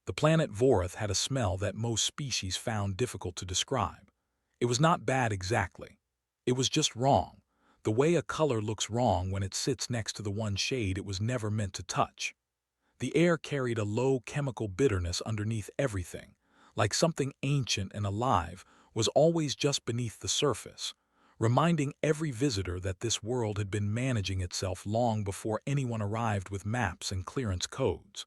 The planet Vorath had a smell that most species found difficult to describe. It was not bad exactly. It was just wrong, the way a color looks wrong when it sits next to the one shade it was never meant to touch. The air carried a low chemical bitterness underneath everything, like something ancient and alive was always just beneath the surface, reminding every visitor that this world had been managing itself long before anyone arrived with maps and clearance codes.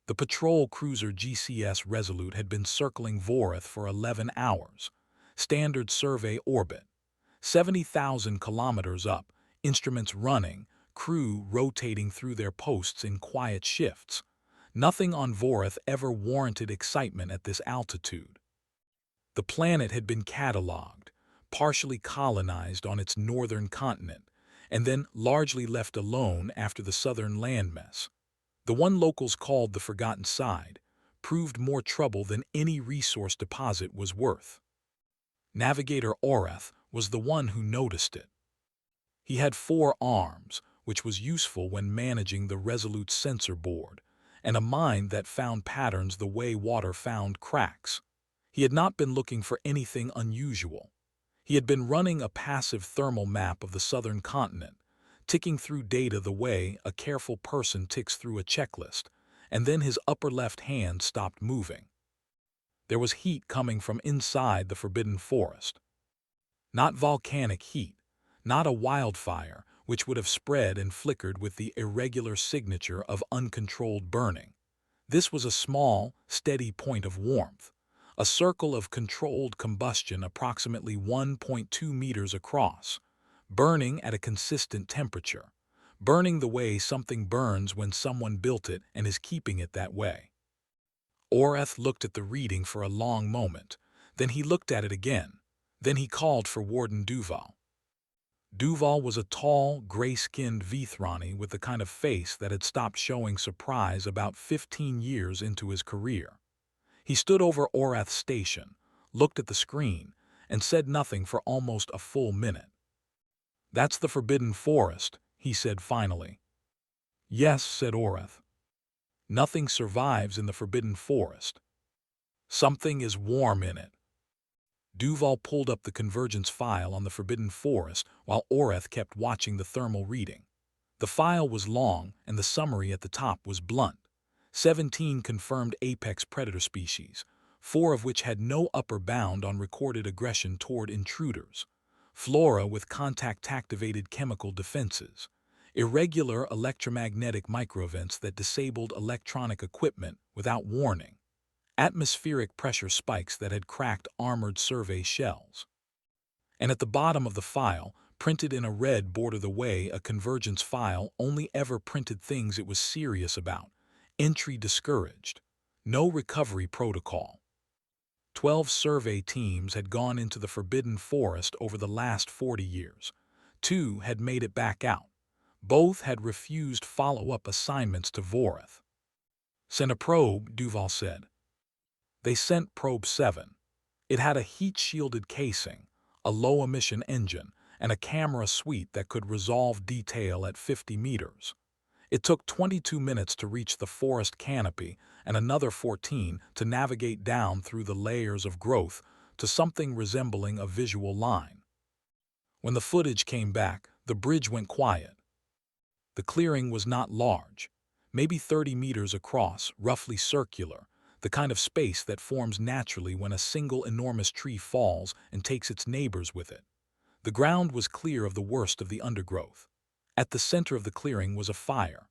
The patrol cruiser GCS Resolute had been circling Vorath for 11 hours, standard survey orbit, 70,000 kilometers up, instruments running, crew rotating through their posts in quiet shifts. Nothing on Vorath ever warranted excitement at this altitude. The planet had been catalogued, partially colonized on its northern continent, and then largely left alone after the southern landmass. The one locals called the Forgotten Side proved more trouble than any resource deposit was worth. Navigator Orath was the one who noticed it. He had 4 arms, which was useful when managing the Resolute sensor board, and a mind that found patterns the way water found cracks. He had not been looking for anything unusual. He had been running a passive thermal map of the southern continent, ticking through data the way a careful person ticks through a checklist, and then his upper left hand stopped moving. There was heat coming from inside the forbidden forest. Not volcanic heat, not a wildfire, which would have spread and flickered with the irregular signature of uncontrolled burning. This was a small, steady point of warmth, a circle of controlled combustion approximately 1.2 meters across, burning at a consistent temperature, burning the way something burns when someone built it and is keeping it that way. Orath looked at the reading for a long moment, then he looked at it again, then he called for Warden Duval. Duval was a tall, gray-skinned Vithrani with the kind of face that had stopped showing surprise about 15 years into his career. He stood over Orath's station, looked at the screen, and said nothing for almost a full minute. "That's the Forbidden Forest," he said finally. "Yes," said Orath. "Nothing survives in the Forbidden Forest. Something is warm in it." Duval pulled up the convergence file on the Forbidden Forest while Orath kept watching the thermal reading. The file was long, and the summary at the top was blunt. 17 confirmed apex predator species, 4 of which had no upper bound on recorded aggression toward intruders. Flora with contact-activated chemical defenses. Irregular electromagnetic microevents that disabled electronic equipment without warning. Atmospheric pressure spikes that had cracked armored survey shells. And at the bottom of the file, printed in a red border the way a convergence file only ever printed things it was serious about. Entry discouraged. No recovery protocol. 12 survey teams had gone into the Forbidden Forest over the last 40 years. 2 had made it back out. Both had refused follow-up assignments to Vorath. "Send a probe," Duval said. They sent Probe 7. It had a heat-shielded casing, a low-emission engine, and a camera suite that could resolve detail at 50 meters. It took 22 minutes to reach the forest canopy and another 14 to navigate down through the layers of growth to something resembling a visual line. When the footage came back, the bridge went quiet. The clearing was not large, maybe 30 meters across, roughly circular, the kind of space that forms naturally when a single enormous tree falls and takes its neighbors with it. The ground was clear of the worst of the undergrowth. At the center of the clearing was a fire.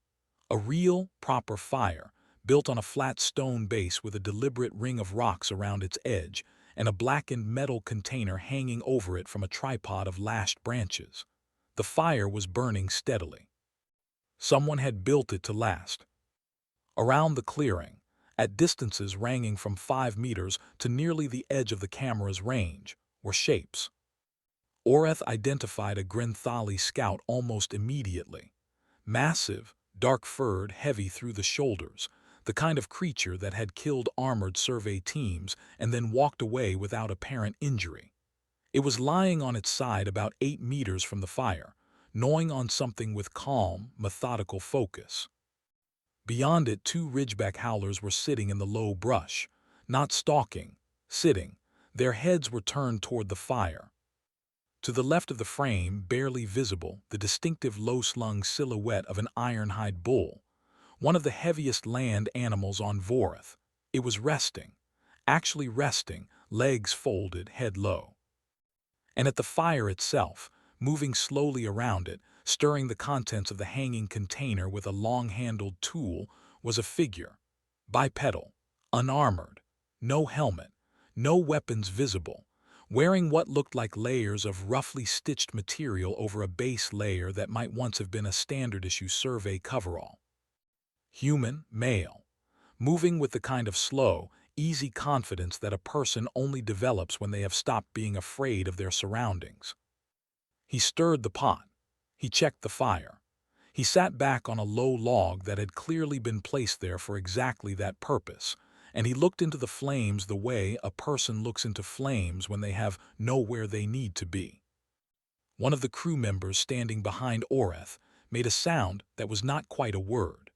A real, proper fire, built on a flat stone base with a deliberate ring of rocks around its edge and a blackened metal container hanging over it from a tripod of lashed branches. The fire was burning steadily. Someone had built it to last. Around the clearing, at distances ranging from 5 meters to nearly the edge of the camera's range, were shapes. Orath identified a Grenthali scout almost immediately. Massive, dark-furred, heavy through the shoulders, the kind of creature that had killed armored survey teams and then walked away without apparent injury. It was lying on its side about 8 meters from the fire, gnawing on something with calm, methodical focus. Beyond it, two ridgeback howlers were sitting in the low brush, not stalking, sitting. Their heads were turned toward the fire. To the left of the frame, barely visible, the distinctive low-slung silhouette of an ironhide bull, one of the heaviest land animals on Vorith. It was resting, actually resting, legs folded, head low. And at the fire itself, moving slowly around it, stirring the contents of the hanging container with a long-handled tool, was a figure, bipedal, unarmored, no helmet, no weapons visible, wearing what looked like layers of roughly stitched material over a base layer that might once have been a standard-issue survey coverall. Human, male, moving with the kind of slow, easy confidence that a person only develops when they have stopped being afraid of their surroundings. He stirred the pot. He checked the fire. He sat back on a low log that had clearly been placed there for exactly that purpose, and he looked into the flames the way a person looks into flames when they have nowhere they need to be. One of the crew members standing behind Oreth made a sound that was not quite a word.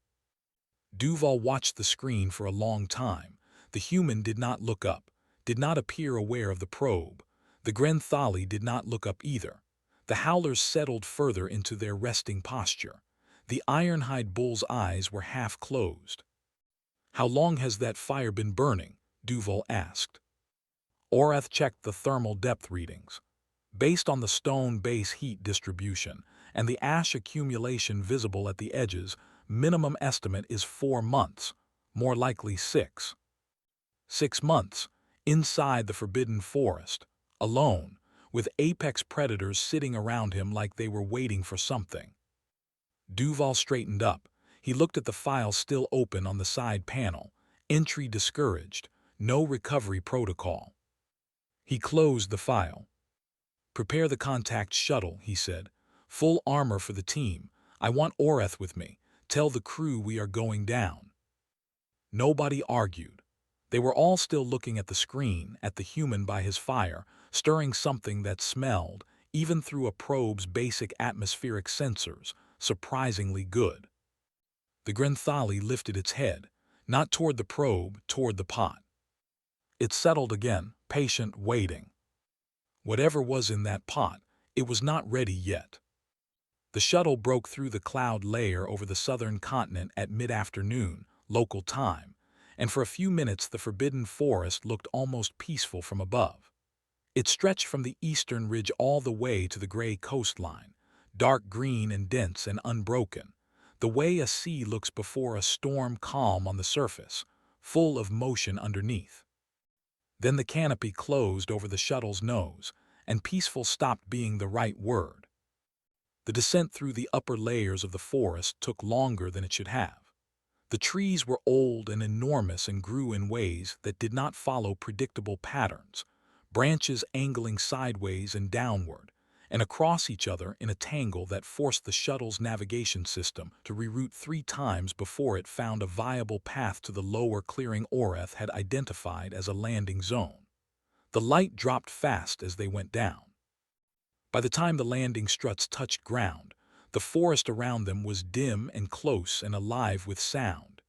Duval watched the screen for a long time. The human did not look up, did not appear aware of the probe. The Grenthali did not look up either. The howlers settled further into their resting posture. The ironhide bull's eyes were half closed. "How long has that fire been burning?" Duval asked. Oreth checked the thermal depth readings. Based on the stone base heat distribution and the ash accumulation visible at the edges, minimum estimate is 4 months, more likely 6. 6 months, inside the forbidden forest, alone, with apex predators sitting around him like they were waiting for something. Duval straightened up. He looked at the file still open on the side panel. Entry discouraged. No recovery protocol. He closed the file. "Prepare the contact shuttle," he said. "Full armor for the team. I want Oreth with me. Tell the crew we are going down." Nobody argued. They were all still looking at the screen, at the human by his fire, stirring something that smelled, even through a probe's basic atmospheric sensors, surprisingly good. The Grenthali lifted its head, not toward the probe, toward the pot. It settled again, patient, waiting. Whatever was in that pot, it was not ready yet. The shuttle broke through the cloud layer over the southern continent at mid-afternoon, local time, and for a few minutes the forbidden forest looked almost peaceful from above. It stretched from the eastern ridge all the way to the gray coastline, dark green and dense and unbroken, the way a sea looks before a storm, calm on the surface, full of motion underneath. Then the canopy closed over the shuttle's nose, and peaceful stopped being the right word. The descent through the upper layers of the forest took longer than it should have. The trees were old and enormous and grew in ways that did not follow predictable patterns, branches angling sideways and downward, and across each other in a tangle that forced the shuttle's navigation system to reroute 3 times before it found a viable path to the lower clearing Oreth had identified as a landing zone. The light dropped fast as they went down. By the time the landing struts touched ground, the forest around them was dim and close and alive with sound.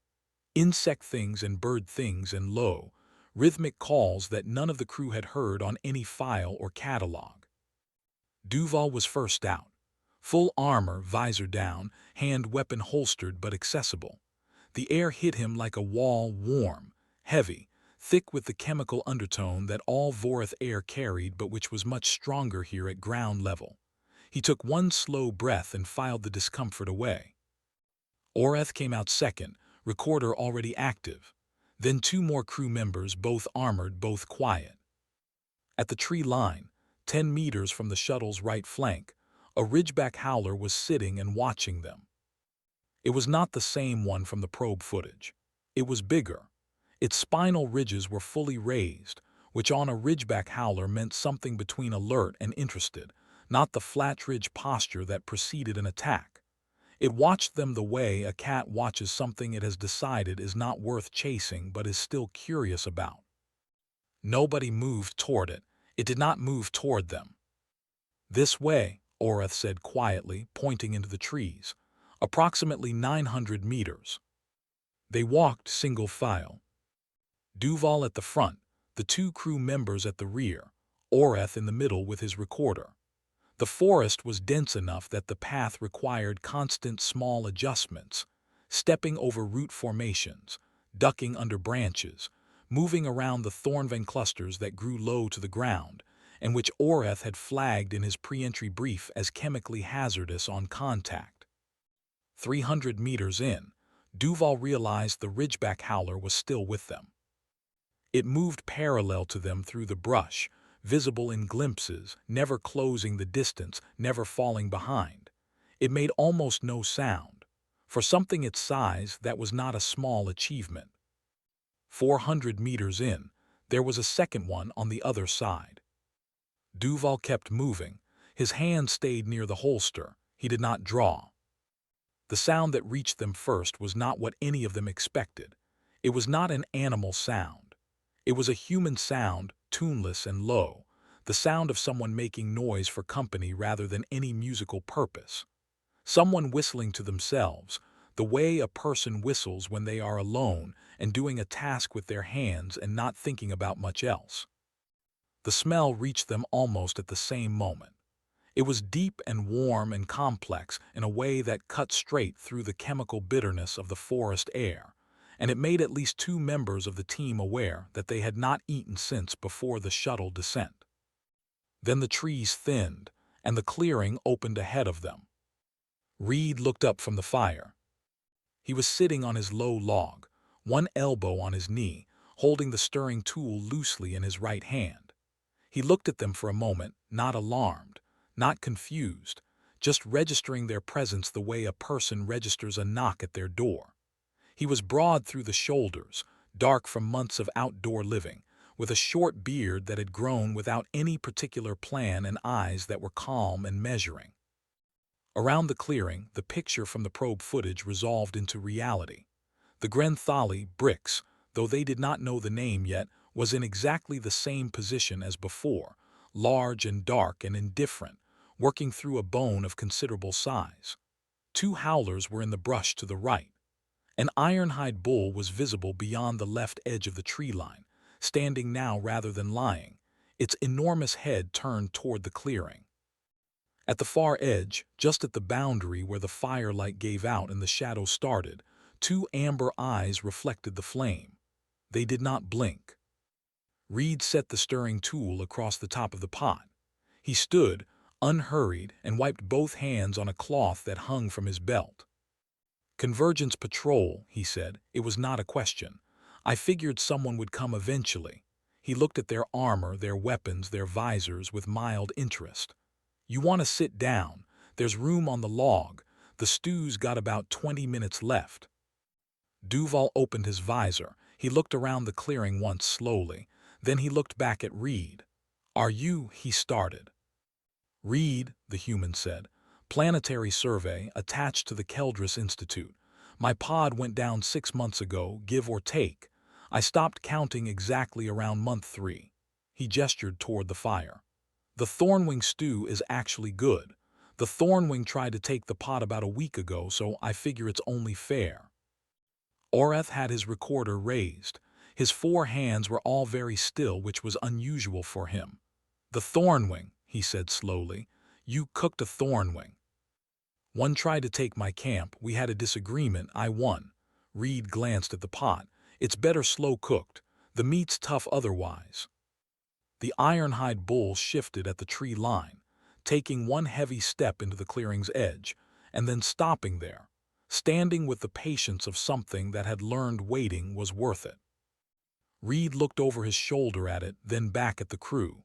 Insect things and bird things and low, rhythmic calls that none of the crew had heard on any file or catalog. Duval was first out. Full armor, visor down, hand weapon holstered but accessible. The air hit him like a wall, warm, heavy, thick with the chemical undertone that all Vorith air carried but which was much stronger here at ground level. He took one slow breath and filed the discomfort away. Oreth came out second, recorder already active. Then 2 more crew members, both armored, both quiet. At the tree line, 10 meters from the shuttle's right flank, a ridgeback howler was sitting and watching them. It was not the same one from the probe footage. It was bigger. Its spinal ridges were fully raised, which on a ridgeback howler meant something between alert and interested, not the flat ridge posture that preceded an attack. It watched them the way a cat watches something it has decided is not worth chasing but is still curious about. Nobody moved toward it. It did not move toward them. "This way," Oreth said quietly, pointing into the trees. "Approximately 900 meters." They walked single file. Duval at the front, the two crew members at the rear, Oreth in the middle with his recorder. The forest was dense enough that the path required constant small adjustments, stepping over root formations, ducking under branches, moving around the thornvine clusters that grew low to the ground, and which Oreth had flagged in his pre-entry brief as chemically hazardous on contact. 300 meters in, Duval realized the Ridgeback howler was still with them. It moved parallel to them through the brush, visible in glimpses, never closing the distance, never falling behind. It made almost no sound. For something its size, that was not a small achievement. 400 meters in, there was a second one on the other side. Duval kept moving. His hand stayed near the holster. He did not draw. The sound that reached them first was not what any of them expected. It was not an animal sound. It was a human sound, tuneless and low, the sound of someone making noise for company rather than any musical purpose. Someone whistling to themselves, the way a person whistles when they are alone and doing a task with their hands and not thinking about much else. The smell reached them almost at the same moment. It was deep and warm and complex in a way that cut straight through the chemical bitterness of the forest air, and it made at least two members of the team aware that they had not eaten since before the shuttle descent. Then the trees thinned, and the clearing opened ahead of them. Reed looked up from the fire. He was sitting on his low log, one elbow on his knee, holding the stirring tool loosely in his right hand. He looked at them for a moment, not alarmed, not confused, just registering their presence the way a person registers a knock at their door. He was broad through the shoulders, dark from months of outdoor living, with a short beard that had grown without any particular plan and eyes that were calm and measuring. Around the clearing, the picture from the probe footage resolved into reality. The Grenthali bricks, though they did not know the name yet, was in exactly the same position as before, large and dark and indifferent, working through a bone of considerable size. Two howlers were in the brush to the right. An ironhide bull was visible beyond the left edge of the tree line, standing now rather than lying, its enormous head turned toward the clearing. At the far edge, just at the boundary where the firelight gave out and the shadow started, two amber eyes reflected the flame. They did not blink. Reed set the stirring tool across the top of the pot. He stood, unhurried, and wiped both hands on a cloth that hung from his belt. "Convergence patrol," he said. "It was not a question. I figured someone would come eventually." He looked at their armor, their weapons, their visors with mild interest. "You want to sit down. There's room on the log. The stew's got about 20 minutes left." Duval opened his visor. He looked around the clearing once slowly. Then he looked back at Reed. "Are you—" he started. "Reed," the human said. "Planetary survey attached to the Keldris Institute. My pod went down 6 months ago, give or take. I stopped counting exactly around month 3. He gestured toward the fire. "The Thornwing stew is actually good. The Thornwing tried to take the pod about a week ago, so I figure it's only fair." Oreth had his recorder raised. His 4 hands were all very still, which was unusual for him. "The Thornwing," he said slowly. "You cooked a Thornwing." "One tried to take my camp. We had a disagreement. I won." Reed glanced at the pot. "It's better slow cooked. The meat's tough otherwise." The ironhide bull shifted at the tree line, taking one heavy step into the clearing's edge, and then stopping there, standing with the patience of something that had learned waiting was worth it. Reed looked over his shoulder at it, then back at the crew.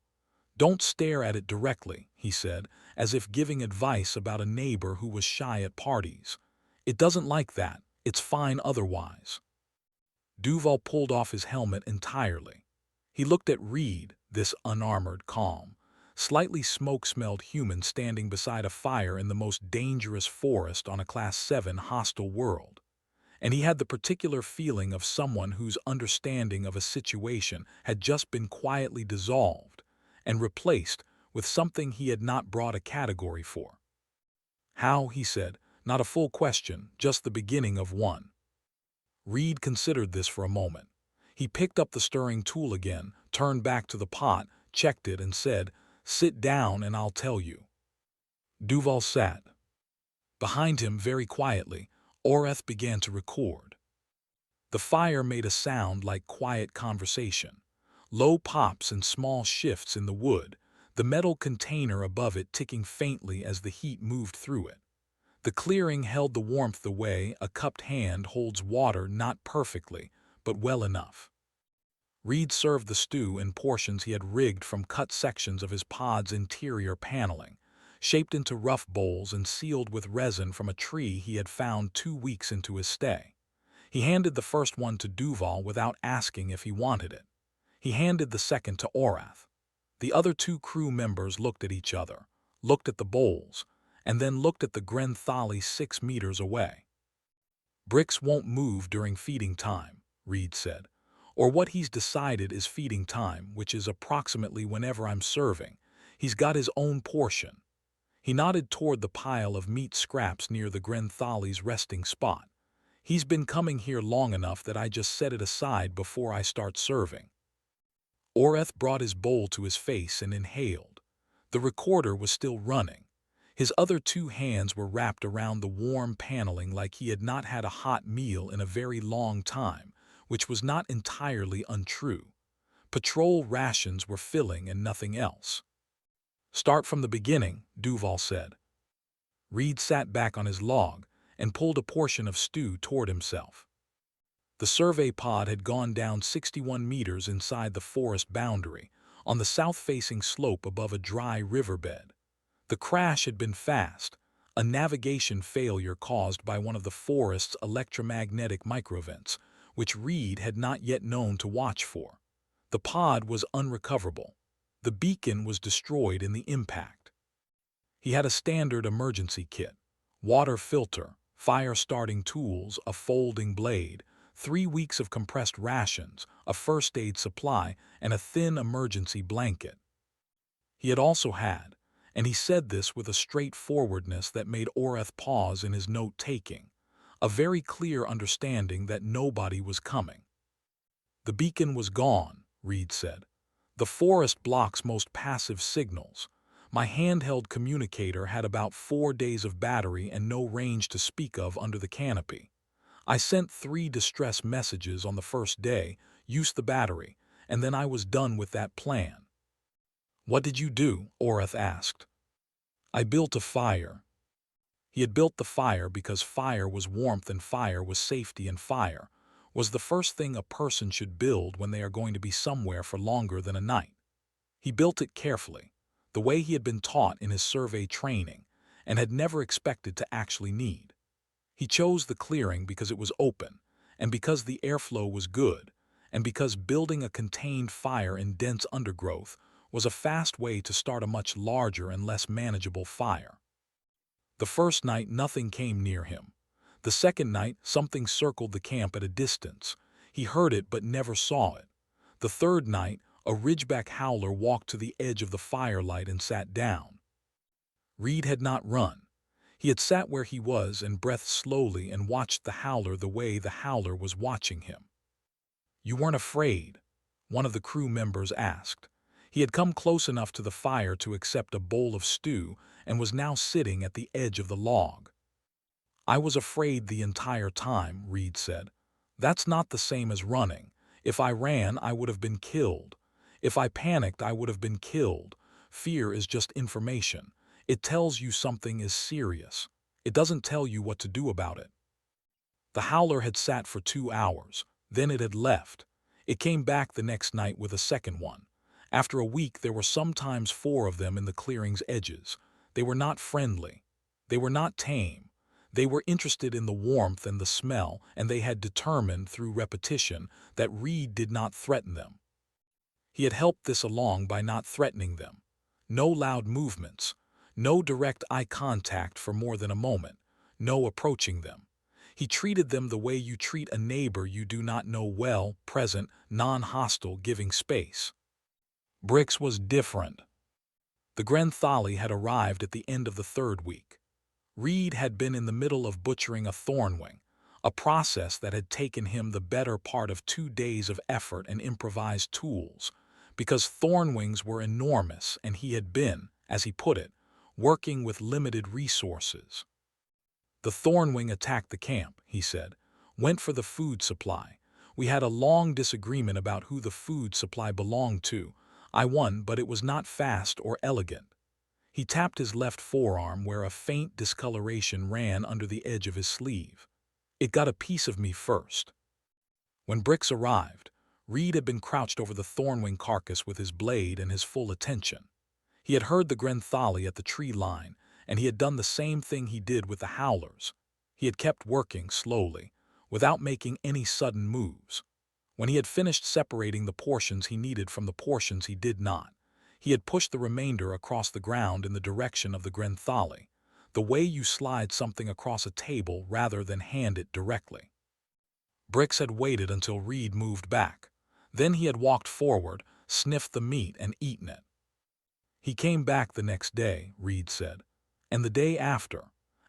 "Don't stare at it directly," he said, as if giving advice about a neighbor who was shy at parties. "It doesn't like that. It's fine otherwise." Duval pulled off his helmet entirely. He looked at Reed, this unarmored, calm, slightly smoke-smelled human standing beside a fire in the most dangerous forest on a Class 7 hostile world. And he had the particular feeling of someone whose understanding of a situation had just been quietly dissolved and replaced with something he had not brought a category for. "How?" he said. "Not a full question, just the beginning of one." Reed considered this for a moment. He picked up the stirring tool again, turned back to the pot, checked it, and said, "Sit down and I'll tell you." Duval sat. Behind him, very quietly, Oreth began to record. The fire made a sound like quiet conversation. Low pops and small shifts in the wood, the metal container above it ticking faintly as the heat moved through it. The clearing held the warmth the way a cupped hand holds water, not perfectly, but well enough. Reed served the stew in portions he had rigged from cut sections of his pod's interior paneling, shaped into rough bowls and sealed with resin from a tree he had found 2 weeks into his stay. He handed the first one to Duval without asking if he wanted it. He handed the second to Orath. The other 2 crew members looked at each other, looked at the bowls, and then looked at the Grenthali 6 meters away. "Bricks won't move during feeding time," Reed said. "Or what he's decided is feeding time, which is approximately whenever I'm serving. He's got his own portion." He nodded toward the pile of meat scraps near the Grenthali's resting spot. "He's been coming here long enough that I just set it aside before I start serving." Oreth brought his bowl to his face and inhaled. The recorder was still running. His other 2 hands were wrapped around the warm paneling like he had not had a hot meal in a very long time, which was not entirely untrue. Patrol rations were filling and nothing else. "Start from the beginning," Duval said. Reed sat back on his log and pulled a portion of stew toward himself. The survey pod had gone down 61 meters inside the forest boundary, on the south-facing slope above a dry riverbed. The crash had been fast, a navigation failure caused by one of the forest's electromagnetic microvents, which Reed had not yet known to watch for. The pod was unrecoverable. The beacon was destroyed in the impact. He had a standard emergency kit: water filter, fire-starting tools, a folding blade, 3 weeks of compressed rations, a first aid supply, and a thin emergency blanket. He had also had, and he said this with a straightforwardness that made Oreth pause in his note-taking, a very clear understanding that nobody was coming. "The beacon was gone," Reed said. "The forest blocks most passive signals. My handheld communicator had about 4 days of battery and no range to speak of under the canopy. I sent 3 distress messages on the first day, used the battery, and then I was done with that plan." "What did you do?" Oreth asked. "I built a fire." He had built the fire because fire was warmth and fire was safety, and fire was the first thing a person should build when they are going to be somewhere for longer than a night. He built it carefully, the way he had been taught in his survey training, and had never expected to actually need. He chose the clearing because it was open, and because the airflow was good, and because building a contained fire in dense undergrowth was a fast way to start a much larger and less manageable fire. The first night nothing came near him. The second night something circled the camp at a distance. He heard it but never saw it. The third night a ridgeback howler walked to the edge of the firelight and sat down. Reed had not run. He had sat where he was and breathed slowly and watched the howler the way the howler was watching him. "You weren't afraid?" one of the crew members asked. He had come close enough to the fire to accept a bowl of stew and was now sitting at the edge of the log. "I was afraid the entire time," Reed said. "That's not the same as running. If I ran, I would have been killed. If I panicked, I would have been killed. Fear is just information. It tells you something is serious. It doesn't tell you what to do about it." The howler had sat for 2 hours. Then it had left. It came back the next night with a second one. After a week there were sometimes 4 of them in the clearing's edges. They were not friendly. They were not tame. They were interested in the warmth and the smell, and they had determined through repetition that Reed did not threaten them. He had helped this along by not threatening them. No loud movements. No direct eye contact for more than a moment. No approaching them. He treated them the way you treat a neighbor you do not know well, present, non-hostile, giving space. Bricks was different. The Grenthali had arrived at the end of the 3rd week. Reed had been in the middle of butchering a thornwing, a process that had taken him the better part of 2 days of effort and improvised tools, because thornwings were enormous and he had been, as he put it, working with limited resources. The thornwing attacked the camp, he said, went for the food supply. We had a long disagreement about who the food supply belonged to. I won, but it was not fast or elegant. He tapped his left forearm where a faint discoloration ran under the edge of his sleeve. It got a piece of me first. When Brix arrived, Reed had been crouched over the thornwing carcass with his blade and his full attention. He had heard the Grenthali at the tree line, and he had done the same thing he did with the howlers. He had kept working slowly, without making any sudden moves. When he had finished separating the portions he needed from the portions he did not, he had pushed the remainder across the ground in the direction of the Grenthali, the way you slide something across a table rather than hand it directly. Brix had waited until Reed moved back. Then he had walked forward, sniffed the meat, and eaten it. He came back the next day, Reed said, and the day after.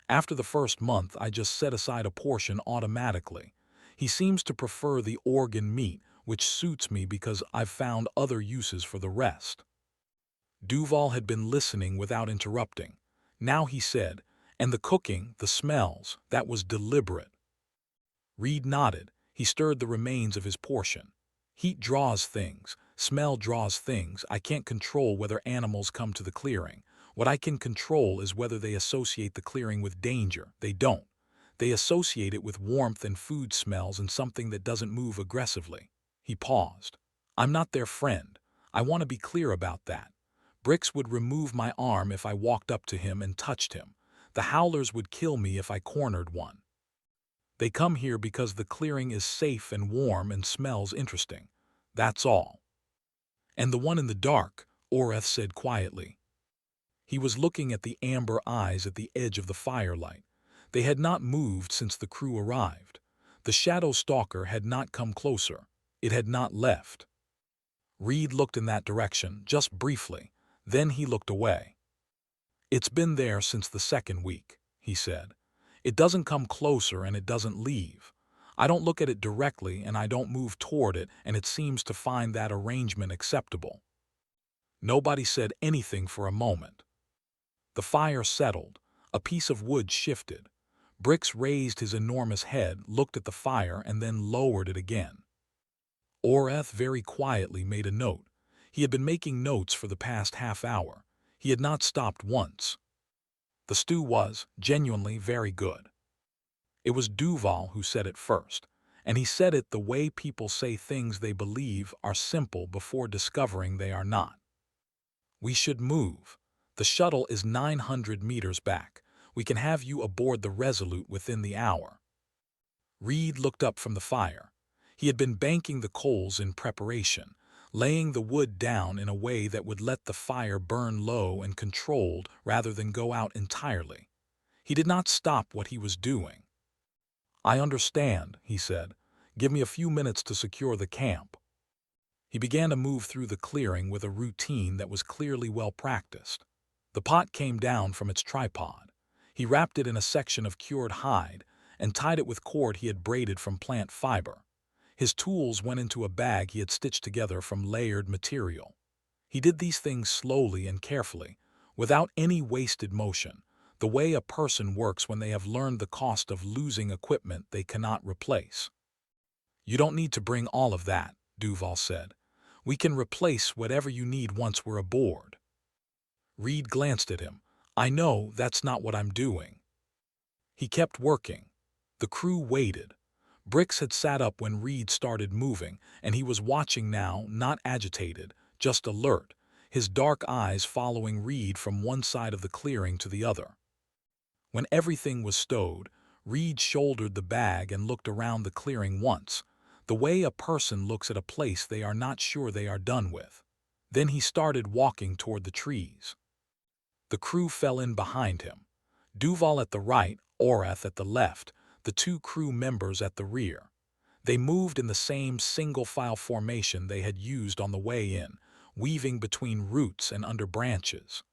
After the first month, I just set aside a portion automatically. He seems to prefer the organ meat, which suits me because I've found other uses for the rest. Duval had been listening without interrupting. Now he said, and the cooking, the smells, that was deliberate. Reed nodded. He stirred the remains of his portion. Heat draws things. Smell draws things. I can't control whether animals come to the clearing. What I can control is whether they associate the clearing with danger. They don't. They associate it with warmth and food smells and something that doesn't move aggressively. He paused. I'm not their friend. I want to be clear about that. Brix would remove my arm if I walked up to him and touched him. The howlers would kill me if I cornered one. They come here because the clearing is safe and warm and smells interesting. That's all. And the one in the dark, Oreth said quietly. He was looking at the amber eyes at the edge of the firelight. They had not moved since the crew arrived. The shadow stalker had not come closer. It had not left. Reed looked in that direction, just briefly. Then he looked away. It's been there since the second week, he said. It doesn't come closer and it doesn't leave. I don't look at it directly and I don't move toward it, and it seems to find that arrangement acceptable. Nobody said anything for a moment. The fire settled. A piece of wood shifted. Brix raised his enormous head, looked at the fire, and then lowered it again. Oreth very quietly made a note. He had been making notes for the past half hour. He had not stopped once. The stew was, genuinely, very good. It was Duval who said it first, and he said it the way people say things they believe are simple before discovering they are not. We should move. The shuttle is 900 meters back. We can have you aboard the Resolute within the hour. Reed looked up from the fire. He had been banking the coals in preparation, laying the wood down in a way that would let the fire burn low and controlled rather than go out entirely. He did not stop what he was doing. I understand, he said. Give me a few minutes to secure the camp. He began to move through the clearing with a routine that was clearly well practiced. The pot came down from its tripod. He wrapped it in a section of cured hide and tied it with cord he had braided from plant fiber. His tools went into a bag he had stitched together from layered material. He did these things slowly and carefully, without any wasted motion, the way a person works when they have learned the cost of losing equipment they cannot replace. You don't need to bring all of that, Duval said. We can replace whatever you need once we're aboard. Reed glanced at him. I know that's not what I'm doing. He kept working. The crew waited. Brix had sat up when Reed started moving, and he was watching now, not agitated, just alert, his dark eyes following Reed from one side of the clearing to the other. When everything was stowed, Reed shouldered the bag and looked around the clearing once, the way a person looks at a place they are not sure they are done with. Then he started walking toward the trees. The crew fell in behind him. Duval at the right, Oreth at the left, the two crew members at the rear. They moved in the same single-file formation they had used on the way in, weaving between roots and under branches.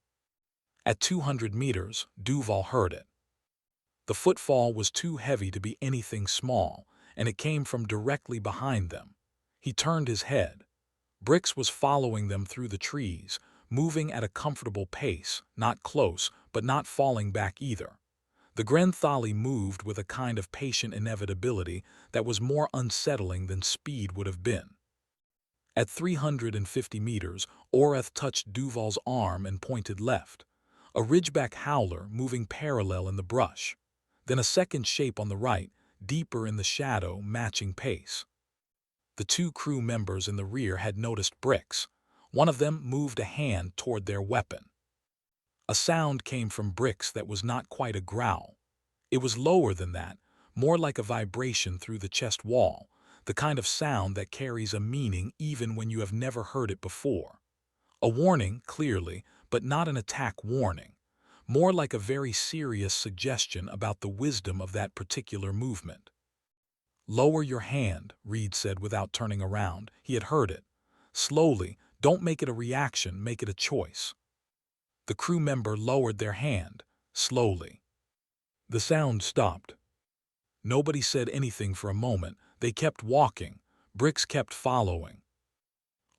At 200 meters, Duval heard it. The footfall was too heavy to be anything small, and it came from directly behind them. He turned his head. Brix was following them through the trees, moving at a comfortable pace, not close, but not falling back either. The Grenthali moved with a kind of patient inevitability that was more unsettling than speed would have been. At 350 meters, Oreth touched Duval's arm and pointed left. A ridgeback howler moving parallel in the brush. Then a second shape on the right, deeper in the shadow, matching pace. The two crew members in the rear had noticed Brix. One of them moved a hand toward their weapon. A sound came from Brix that was not quite a growl. It was lower than that, more like a vibration through the chest wall, the kind of sound that carries a meaning even when you have never heard it before. A warning, clearly, but not an attack warning. More like a very serious suggestion about the wisdom of that particular movement. "Lower your hand," Reed said without turning around. He had heard it. "Slowly, don't make it a reaction, make it a choice." The crew member lowered their hand, slowly. The sound stopped. Nobody said anything for a moment. They kept walking. Brix kept following.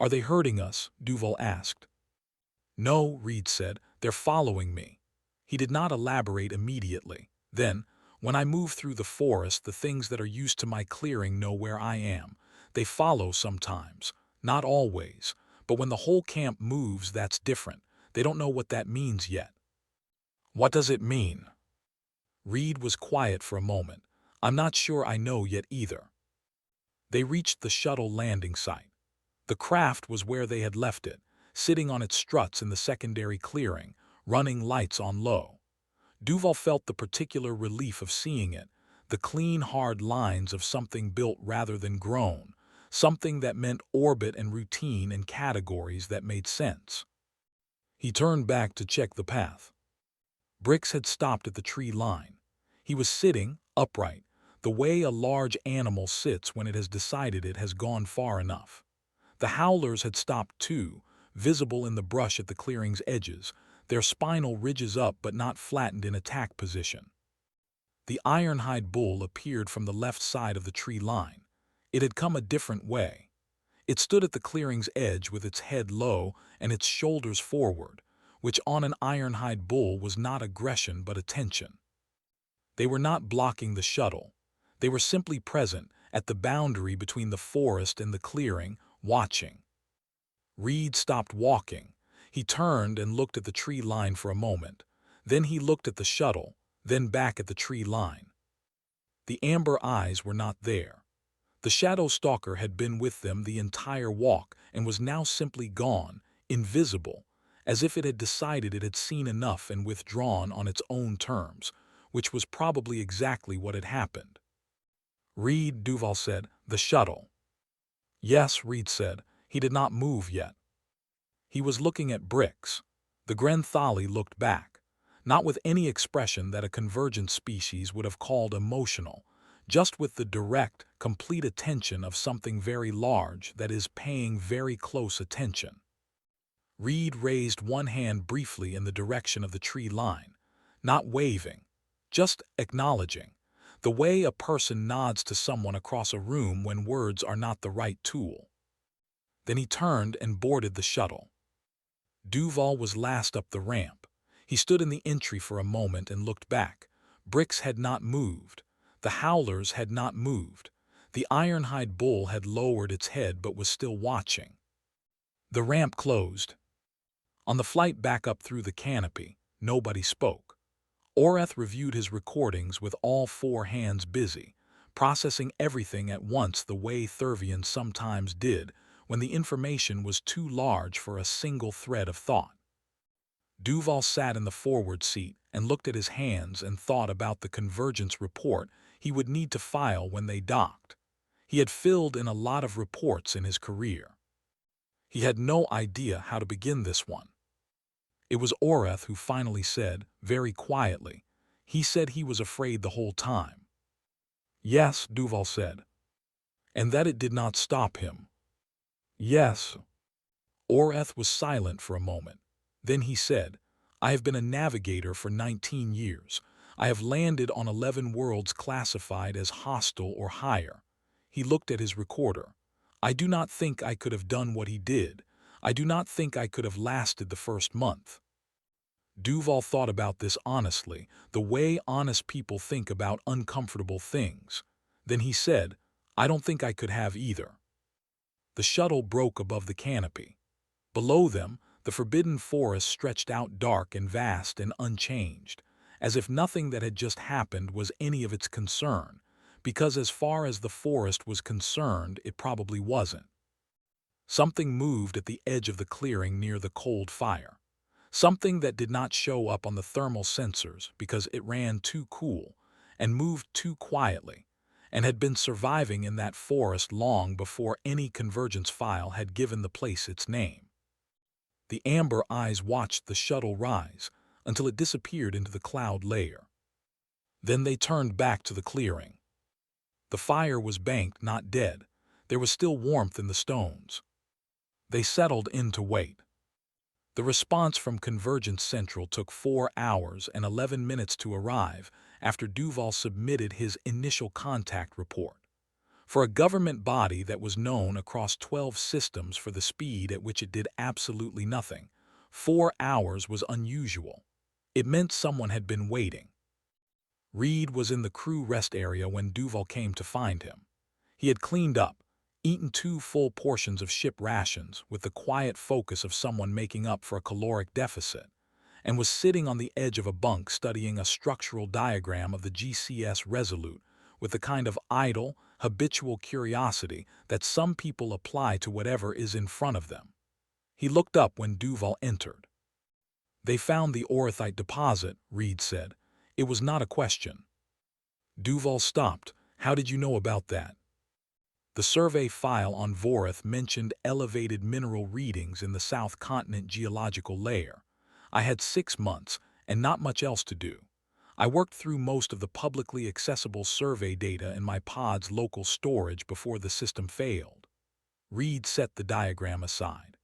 "Are they hurting us?" Duval asked. "No," Reed said. "They're following me." He did not elaborate immediately. Then, "When I move through the forest, the things that are used to my clearing know where I am. They follow sometimes, not always. But when the whole camp moves, that's different. They don't know what that means yet." "What does it mean?" Reed was quiet for a moment. "I'm not sure I know yet either." They reached the shuttle landing site. The craft was where they had left it, sitting on its struts in the secondary clearing, running lights on low. Duval felt the particular relief of seeing it, the clean, hard lines of something built rather than grown, something that meant orbit and routine and categories that made sense. He turned back to check the path. Brix had stopped at the tree line. He was sitting, upright, the way a large animal sits when it has decided it has gone far enough. The howlers had stopped too, visible in the brush at the clearing's edges, their spinal ridges up but not flattened in attack position. The ironhide bull appeared from the left side of the tree line. It had come a different way. It stood at the clearing's edge with its head low and its shoulders forward, which on an ironhide bull was not aggression but attention. They were not blocking the shuttle. They were simply present, at the boundary between the forest and the clearing, watching. Reed stopped walking. He turned and looked at the tree line for a moment. Then he looked at the shuttle, then back at the tree line. The amber eyes were not there. The shadow stalker had been with them the entire walk and was now simply gone, invisible, as if it had decided it had seen enough and withdrawn on its own terms, which was probably exactly what had happened. "Reed," Duval said, "the shuttle." "Yes," Reed said. He did not move yet. He was looking at Brix. The Grenthali looked back, not with any expression that a convergent species would have called emotional, just with the direct, complete attention of something very large that is paying very close attention. Reed raised one hand briefly in the direction of the tree line, not waving, just acknowledging, the way a person nods to someone across a room when words are not the right tool. Then he turned and boarded the shuttle. Duval was last up the ramp. He stood in the entry for a moment and looked back. Brix had not moved. The howlers had not moved. The ironhide bull had lowered its head but was still watching. The ramp closed. On the flight back up through the canopy, nobody spoke. Oreth reviewed his recordings with all four hands busy, processing everything at once the way Thurvians sometimes did when the information was too large for a single thread of thought. Duval sat in the forward seat and looked at his hands and thought about the convergence report he would need to file when they docked. He had filled in a lot of reports in his career. He had no idea how to begin this one. It was Oreth who finally said, very quietly, he said he was afraid the whole time. "Yes," Duval said. "And that it did not stop him." "Yes." Oreth was silent for a moment. Then he said, "I have been a navigator for 19 years. I have landed on 11 worlds classified as hostile or higher. He looked at his recorder. I do not think I could have done what he did. I do not think I could have lasted the first month. Duval thought about this honestly, the way honest people think about uncomfortable things. Then he said, I don't think I could have either. The shuttle broke above the canopy. Below them, the forbidden forest stretched out dark and vast and unchanged, as if nothing that had just happened was any of its concern, because as far as the forest was concerned, it probably wasn't. Something moved at the edge of the clearing near the cold fire. Something that did not show up on the thermal sensors because it ran too cool and moved too quietly, and had been surviving in that forest long before any convergence file had given the place its name. The amber eyes watched the shuttle rise until it disappeared into the cloud layer. Then they turned back to the clearing. The fire was banked, not dead. There was still warmth in the stones. They settled in to wait. The response from Convergence Central took 4 hours and 11 minutes to arrive after Duval submitted his initial contact report. For a government body that was known across 12 systems for the speed at which it did absolutely nothing, 4 hours was unusual. It meant someone had been waiting. Reed was in the crew rest area when Duval came to find him. He had cleaned up, eaten 2 full portions of ship rations with the quiet focus of someone making up for a caloric deficit, and was sitting on the edge of a bunk studying a structural diagram of the GCS Resolute with the kind of idle, habitual curiosity that some people apply to whatever is in front of them. He looked up when Duval entered. They found the orthite deposit, Reed said. It was not a question. Duval stopped. How did you know about that? The survey file on Vorith mentioned elevated mineral readings in the South Continent geological layer. I had 6 months and not much else to do. I worked through most of the publicly accessible survey data in my pod's local storage before the system failed. Reed set the diagram aside.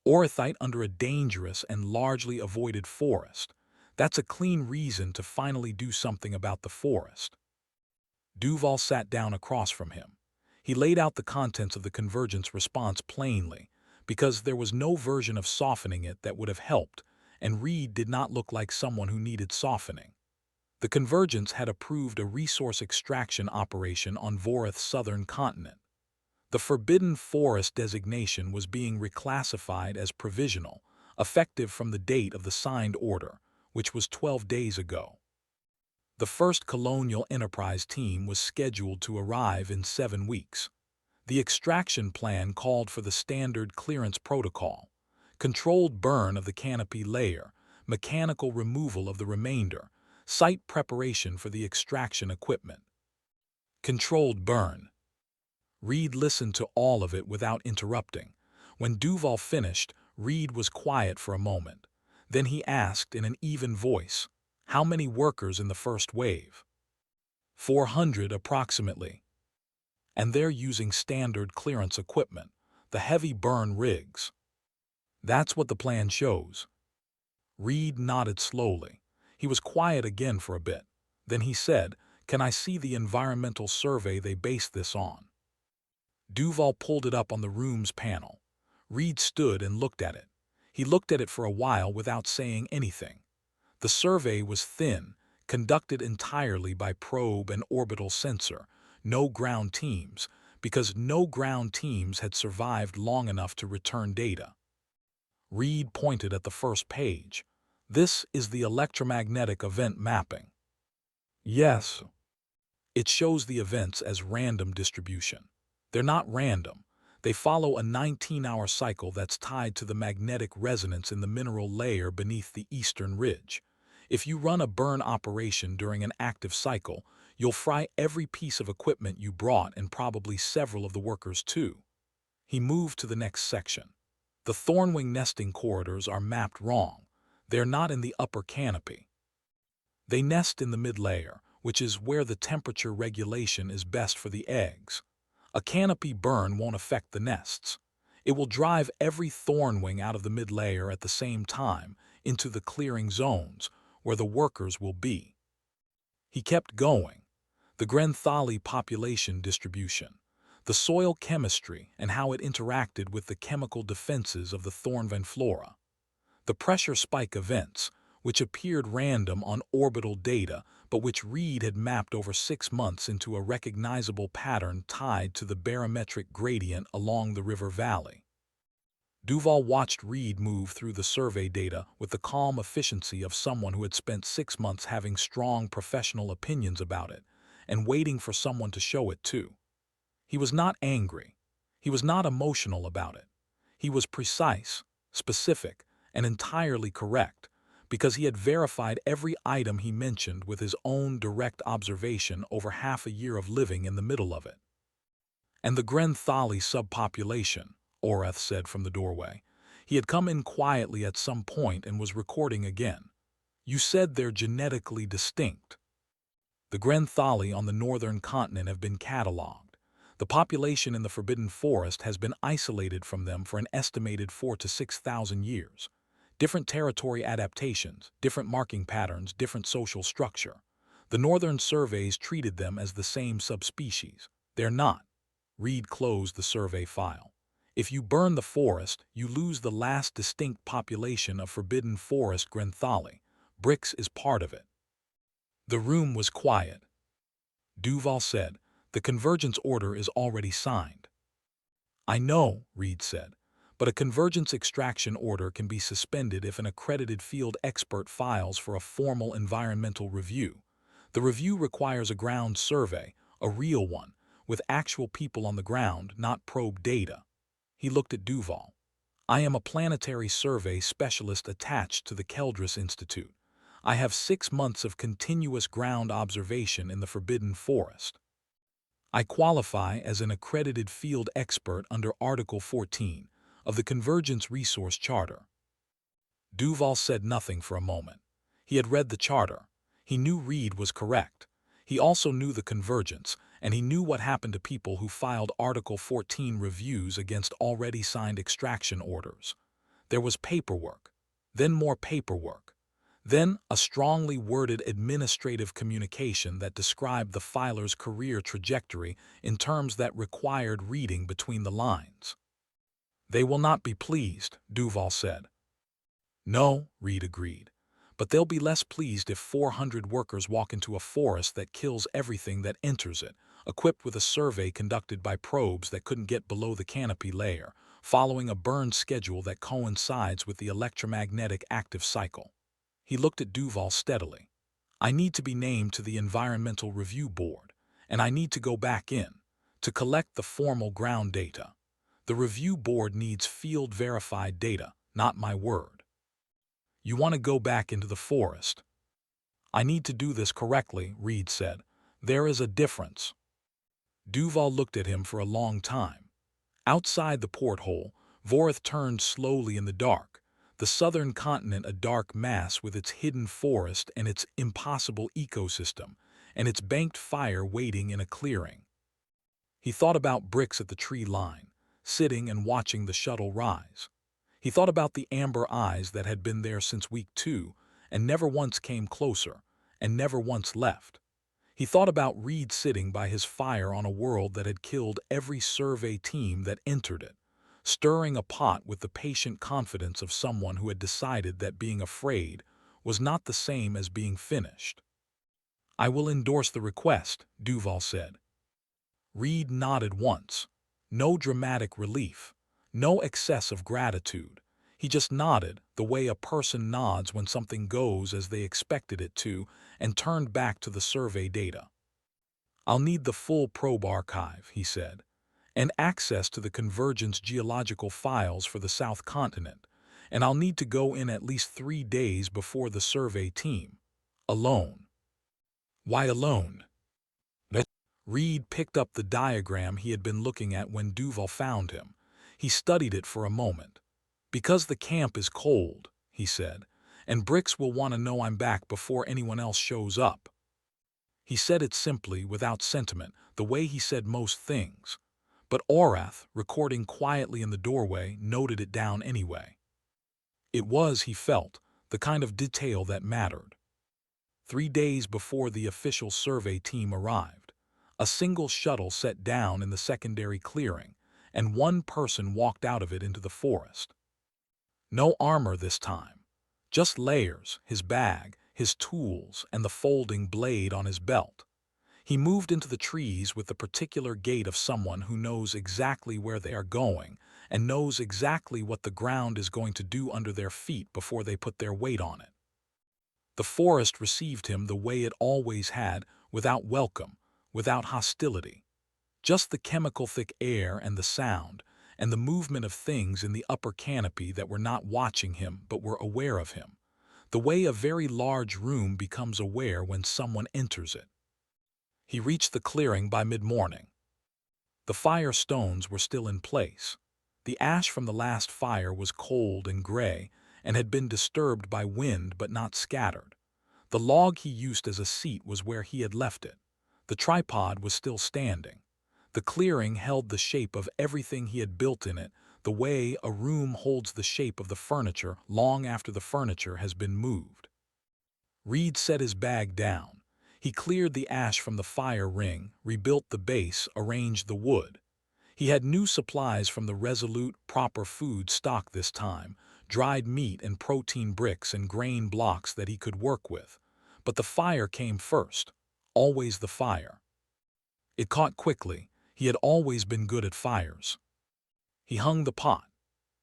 Orthite under a dangerous and largely avoided forest. That's a clean reason to finally do something about the forest. Duval sat down across from him. He laid out the contents of the convergence response plainly, because there was no version of softening it that would have helped, and Reed did not look like someone who needed softening. The convergence had approved a resource extraction operation on Vorith's southern continent. The Forbidden Forest designation was being reclassified as provisional, effective from the date of the signed order, which was 12 days ago. The first Colonial Enterprise team was scheduled to arrive in 7 weeks. The extraction plan called for the standard clearance protocol: controlled burn of the canopy layer, mechanical removal of the remainder, site preparation for the extraction equipment. Controlled burn. Reed listened to all of it without interrupting. When Duval finished, Reed was quiet for a moment. Then he asked in an even voice, "How many workers in the first wave?" 400 approximately. And they're using standard clearance equipment, the heavy burn rigs. That's what the plan shows. Reed nodded slowly. He was quiet again for a bit. Then he said, "Can I see the environmental survey they based this on?" Duval pulled it up on the room's panel. Reed stood and looked at it. He looked at it for a while without saying anything. The survey was thin, conducted entirely by probe and orbital sensor, no ground teams, because no ground teams had survived long enough to return data. Reed pointed at the first page. "This is the electromagnetic event mapping." "Yes." "It shows the events as random distribution. They're not random. They follow a 19-hour cycle that's tied to the magnetic resonance in the mineral layer beneath the eastern ridge. If you run a burn operation during an active cycle, you'll fry every piece of equipment you brought and probably several of the workers too." He moved to the next section. "The thornwing nesting corridors are mapped wrong. They're not in the upper canopy. They nest in the mid-layer, which is where the temperature regulation is best for the eggs. A canopy burn won't affect the nests. It will drive every thornwing out of the mid-layer at the same time into the clearing zones, where the workers will be." He kept going. The Grenthali population distribution, the soil chemistry and how it interacted with the chemical defenses of the Thornvan flora, the pressure spike events, which appeared random on orbital data but which Reed had mapped over 6 months into a recognizable pattern tied to the barometric gradient along the river valley. Duval watched Reed move through the survey data with the calm efficiency of someone who had spent 6 months having strong professional opinions about it and waiting for someone to show it too. He was not angry. He was not emotional about it. He was precise, specific, and entirely correct because he had verified every item he mentioned with his own direct observation over half a year of living in the middle of it. And the Grenthali subpopulation, Orath said from the doorway. He had come in quietly at some point and was recording again. You said they're genetically distinct. The Grenthali on the northern continent have been catalogued. The population in the Forbidden Forest has been isolated from them for an estimated 4,000 to 6,000 years. Different territory adaptations, different marking patterns, different social structure. The northern surveys treated them as the same subspecies. They're not. Reed closed the survey file. If you burn the forest, you lose the last distinct population of Forbidden Forest Grenthali. Brix is part of it. The room was quiet. Duval said, the convergence order is already signed. I know, Reed said, but a convergence extraction order can be suspended if an accredited field expert files for a formal environmental review. The review requires a ground survey, a real one, with actual people on the ground, not probe data. He looked at Duval. I am a planetary survey specialist attached to the Keldris Institute. I have 6 months of continuous ground observation in the Forbidden Forest. I qualify as an accredited field expert under Article 14 of the Convergence Resource Charter. Duval said nothing for a moment. He had read the charter. He knew Reed was correct. He also knew the convergence, and he knew what happened to people who filed Article 14 reviews against already signed extraction orders. There was paperwork, then more paperwork, then a strongly worded administrative communication that described the filer's career trajectory in terms that required reading between the lines. They will not be pleased, Duval said. No, Reed agreed. But they'll be less pleased if 400 workers walk into a forest that kills everything that enters it, equipped with a survey conducted by probes that couldn't get below the canopy layer, following a burn schedule that coincides with the electromagnetic active cycle. He looked at Duval steadily. I need to be named to the Environmental Review Board, and I need to go back in, to collect the formal ground data. The review board needs field-verified data, not my word. You want to go back into the forest. I need to do this correctly, Reed said. There is a difference. Duval looked at him for a long time. Outside the porthole, Vorith turned slowly in the dark, the southern continent a dark mass with its hidden forest and its impossible ecosystem, and its banked fire waiting in a clearing. He thought about Brix at the tree line, sitting and watching the shuttle rise. He thought about the amber eyes that had been there since week 2 and never once came closer and never once left. He thought about Reed sitting by his fire on a world that had killed every survey team that entered it, stirring a pot with the patient confidence of someone who had decided that being afraid was not the same as being finished. I will endorse the request, Duval said. Reed nodded once. No dramatic relief, no excess of gratitude. He just nodded the way a person nods when something goes as they expected it to, and turned back to the survey data. I'll need the full probe archive, he said, and access to the convergence geological files for the South Continent, and I'll need to go in at least 3 days before the survey team. Alone. Why alone? Reed picked up the diagram he had been looking at when Duval found him. He studied it for a moment. Because the camp is cold, he said, and Brix will want to know I'm back before anyone else shows up. He said it simply, without sentiment, the way he said most things. But Orath, recording quietly in the doorway, noted it down anyway. It was, he felt, the kind of detail that mattered. 3 days before the official survey team arrived. A single shuttle set down in the secondary clearing, and one person walked out of it into the forest. No armor this time. Just layers, his bag, his tools, and the folding blade on his belt. He moved into the trees with the particular gait of someone who knows exactly where they are going and knows exactly what the ground is going to do under their feet before they put their weight on it. The forest received him the way it always had, without welcome, without hostility. Just the chemical-thick air and the sound, and the movement of things in the upper canopy that were not watching him but were aware of him. The way a very large room becomes aware when someone enters it. He reached the clearing by mid-morning. The fire stones were still in place. The ash from the last fire was cold and gray and had been disturbed by wind but not scattered. The log he used as a seat was where he had left it. The tripod was still standing. The clearing held the shape of everything he had built in it, the way a room holds the shape of the furniture long after the furniture has been moved. Reed set his bag down. He cleared the ash from the fire ring, rebuilt the base, arranged the wood. He had new supplies from the Resolute proper food stock this time, dried meat and protein bricks and grain blocks that he could work with. But the fire came first. Always the fire. It caught quickly. He had always been good at fires. He hung the pot.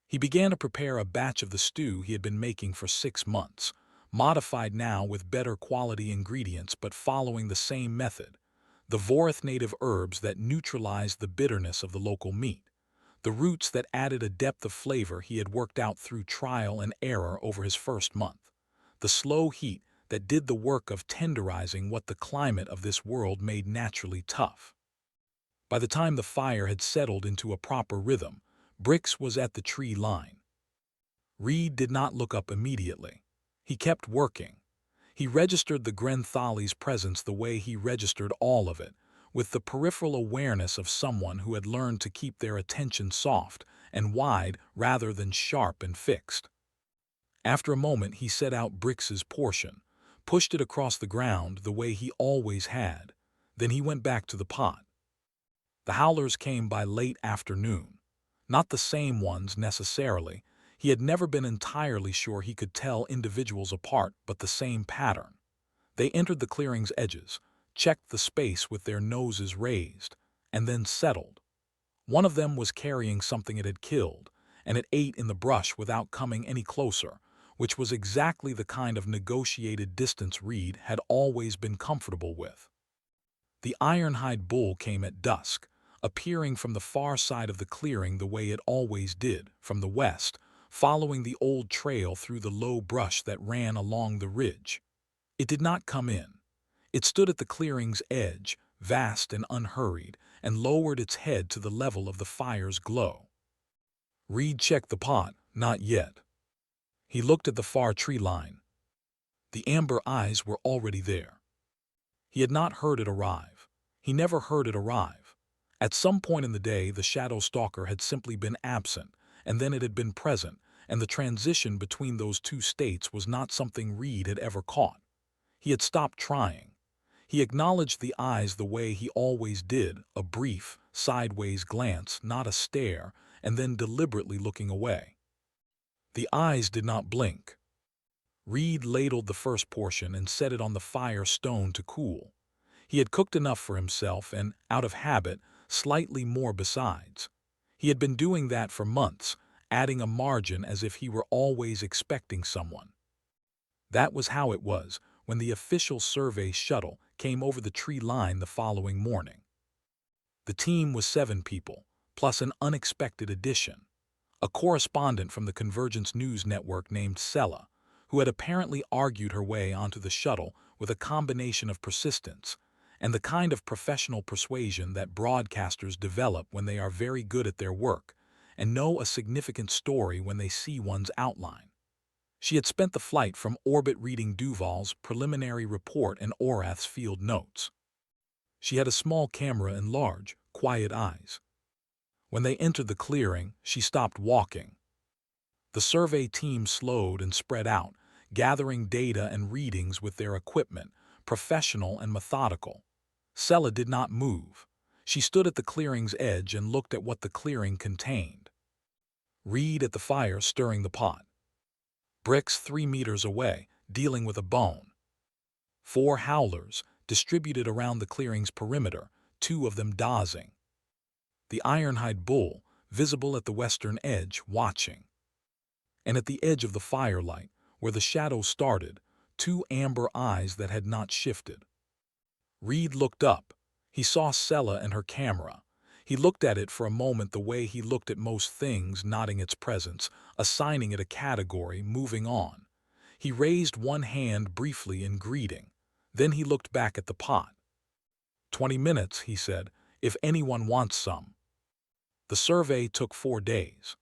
He began to prepare a batch of the stew he had been making for 6 months, modified now with better quality ingredients but following the same method. The Vorith native herbs that neutralized the bitterness of the local meat. The roots that added a depth of flavor he had worked out through trial and error over his first month. The slow heat that did the work of tenderizing what the climate of this world made naturally tough. By the time the fire had settled into a proper rhythm, Bricks was at the tree line. Reed did not look up immediately. He kept working. He registered the Grenthali's presence the way he registered all of it, with the peripheral awareness of someone who had learned to keep their attention soft and wide rather than sharp and fixed. After a moment he set out Bricks's portion, pushed it across the ground the way he always had. Then he went back to the pot. The howlers came by late afternoon. Not the same ones necessarily. He had never been entirely sure he could tell individuals apart, but the same pattern. They entered the clearing's edges, checked the space with their noses raised, and then settled. One of them was carrying something it had killed, and it ate in the brush without coming any closer, which was exactly the kind of negotiated distance Reed had always been comfortable with. The ironhide bull came at dusk, appearing from the far side of the clearing the way it always did, from the west, following the old trail through the low brush that ran along the ridge. It did not come in. It stood at the clearing's edge, vast and unhurried, and lowered its head to the level of the fire's glow. Reed checked the pot. Not yet. He looked at the far tree line. The amber eyes were already there. He had not heard it arrive. He never heard it arrive. At some point in the day, the shadow stalker had simply been absent, and then it had been present, and the transition between those two states was not something Reed had ever caught. He had stopped trying. He acknowledged the eyes the way he always did, a brief, sideways glance, not a stare, and then deliberately looking away. The eyes did not blink. Reed ladled the first portion and set it on the fire stone to cool. He had cooked enough for himself and, out of habit, slightly more besides. He had been doing that for months, adding a margin as if he were always expecting someone. That was how it was when the official survey shuttle came over the tree line the following morning. The team was 7 people, plus an unexpected addition. A correspondent from the Convergence News Network named Sella, who had apparently argued her way onto the shuttle with a combination of persistence and the kind of professional persuasion that broadcasters develop when they are very good at their work and know a significant story when they see one's outline. She had spent the flight from orbit reading Duval's preliminary report and Orath's field notes. She had a small camera and large, quiet eyes. When they entered the clearing, she stopped walking. The survey team slowed and spread out, gathering data and readings with their equipment, professional and methodical. Sella did not move. She stood at the clearing's edge and looked at what the clearing contained. Reed at the fire stirring the pot. Bricks 3 meters away, dealing with a bone. 4 howlers, distributed around the clearing's perimeter, 2 of them dozing. The ironhide bull, visible at the western edge, watching. And at the edge of the firelight, where the shadow started, 2 amber eyes that had not shifted. Reed looked up. He saw Sella and her camera. He looked at it for a moment the way he looked at most things, nodding its presence, assigning it a category, moving on. He raised one hand briefly in greeting. Then he looked back at the pot. 20 minutes, he said, if anyone wants some. The survey took 4 days.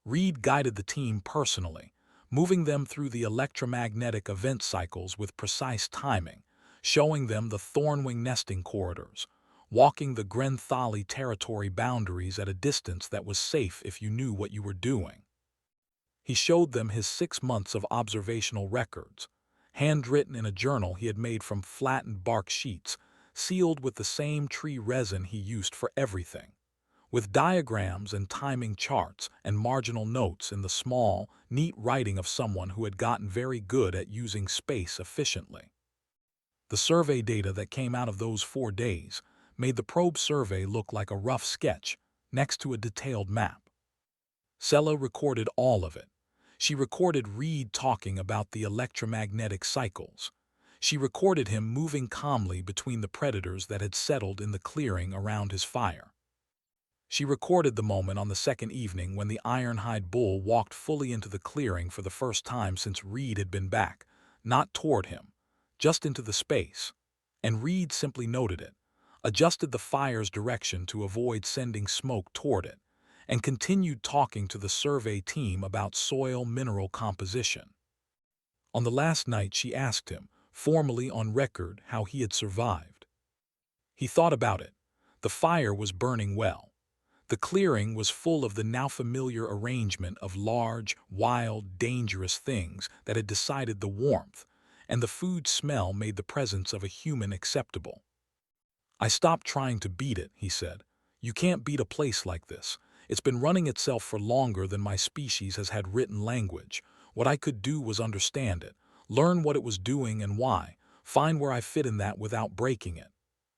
Reed guided the team personally, moving them through the electromagnetic event cycles with precise timing, showing them the Thornwing nesting corridors, walking the Grenthali territory boundaries at a distance that was safe if you knew what you were doing. He showed them his 6 months of observational records, handwritten in a journal he had made from flattened bark sheets, sealed with the same tree resin he used for everything, with diagrams and timing charts and marginal notes in the small, neat writing of someone who had gotten very good at using space efficiently. The survey data that came out of those 4 days made the probe survey look like a rough sketch next to a detailed map. Sella recorded all of it. She recorded Reed talking about the electromagnetic cycles. She recorded him moving calmly between the predators that had settled in the clearing around his fire. She recorded the moment on the second evening when the ironhide bull walked fully into the clearing for the first time since Reed had been back, not toward him, just into the space, and Reed simply noted it, adjusted the fire's direction to avoid sending smoke toward it, and continued talking to the survey team about soil mineral composition. On the last night she asked him, formally on record, how he had survived. He thought about it. The fire was burning well. The clearing was full of the now familiar arrangement of large, wild, dangerous things that had decided the warmth, and the food smell made the presence of a human acceptable. I stopped trying to beat it, he said. You can't beat a place like this. It's been running itself for longer than my species has had written language. What I could do was understand it, learn what it was doing and why, find where I fit in that without breaking it.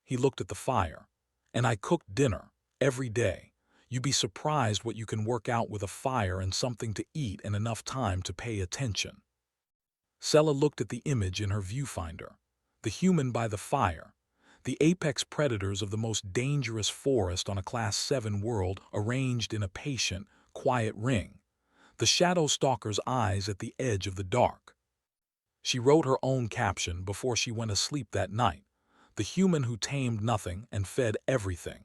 He looked at the fire. And I cooked dinner, every day. You'd be surprised what you can work out with a fire and something to eat and enough time to pay attention. Sella looked at the image in her viewfinder. The human by the fire. The apex predators of the most dangerous forest on a Class 7 world arranged in a patient, quiet ring. The shadow stalker's eyes at the edge of the dark. She wrote her own caption before she went asleep that night. The human who tamed nothing and fed everything.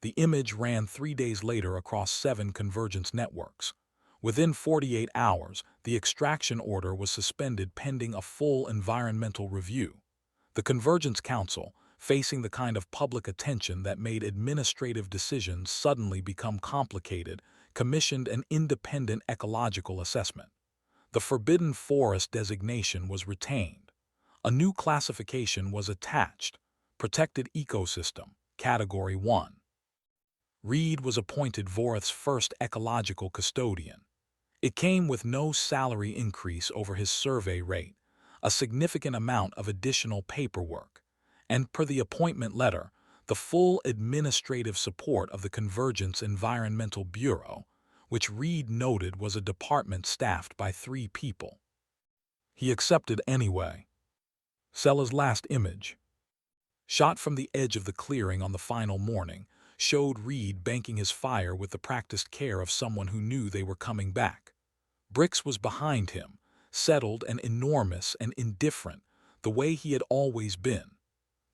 The image ran 3 days later across 7 convergence networks. Within 48 hours, the extraction order was suspended pending a full environmental review. The Convergence Council, facing the kind of public attention that made administrative decisions suddenly become complicated, commissioned an independent ecological assessment. The Forbidden Forest designation was retained. A new classification was attached: Protected Ecosystem, Category 1. Reed was appointed Vorith's first ecological custodian. It came with no salary increase over his survey rate, a significant amount of additional paperwork, and per the appointment letter, the full administrative support of the Convergence Environmental Bureau, which Reed noted was a department staffed by 3 people. He accepted anyway. Sella's last image, shot from the edge of the clearing on the final morning, showed Reed banking his fire with the practiced care of someone who knew they were coming back. Bricks was behind him, settled and enormous and indifferent, the way he had always been.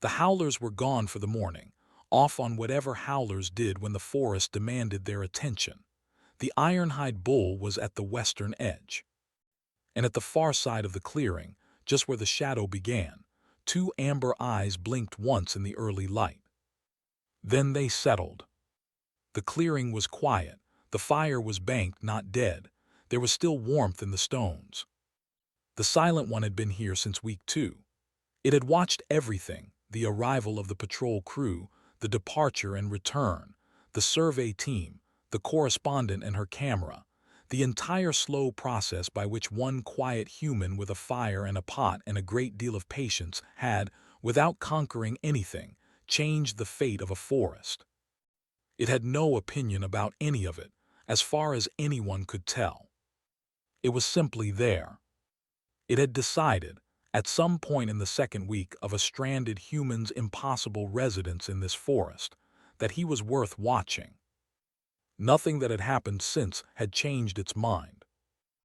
The howlers were gone for the morning, off on whatever howlers did when the forest demanded their attention. The ironhide bull was at the western edge. And at the far side of the clearing, just where the shadow began, 2 amber eyes blinked once in the early light. Then they settled. The clearing was quiet. The fire was banked, not dead. There was still warmth in the stones. The Silent One had been here since week 2. It had watched everything: the arrival of the patrol crew, the departure and return, the survey team, the correspondent and her camera, the entire slow process by which one quiet human with a fire and a pot and a great deal of patience had, without conquering anything, changed the fate of a forest. It had no opinion about any of it, as far as anyone could tell. It was simply there. It had decided, at some point in the second week of a stranded human's impossible residence in this forest, that he was worth watching. Nothing that had happened since had changed its mind.